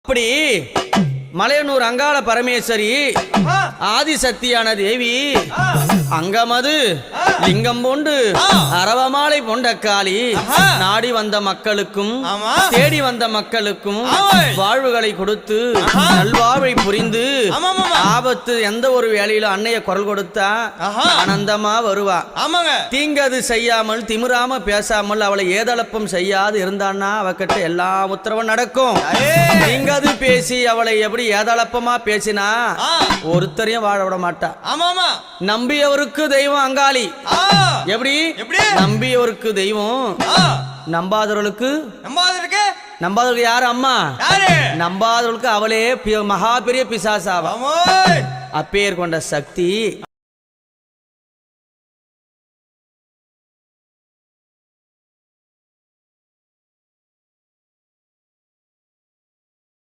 அப்படி மலையனூர் அங்காள பரமேஸ்வரி ஆதிசக்தியான தேவி அங்கமது லிங்கம் போண்டு அரவமாலை பொண்ட காளி நாடி வந்த மக்களுக்கும் தேடி வந்த மக்களுக்கும் வாழ்வுகளை கொடுத்து நல்வாழ்வை புரிந்து ஆபத்து எந்த ஒரு வேலையில அன்னைய குரல் கொடுத்தா ஆனந்தமா வருவா. தீங்கது செய்யாமல் திமிராம பேசாமல் அவளை ஏதளப்பம் செய்யாது இருந்தான்னா அவகிட்ட எல்லா உத்தரவும் நடக்கும். தீங்கது பேசி அவளை எப்படி ஏதளப்பமா பேசினா ஒருத்தரையும் வாழ விட மாட்டா. நம்பியவருக்கு தெய்வம் அங்காளி. எப்படி நம்பியவருக்கு தெய்வம், நம்பாதவர்களுக்கு யாரு அம்மா? நம்பாதவர்களுக்கு அவளே மகா பெரிய பிசாசாவா. அப்பேர் கொண்ட சக்தி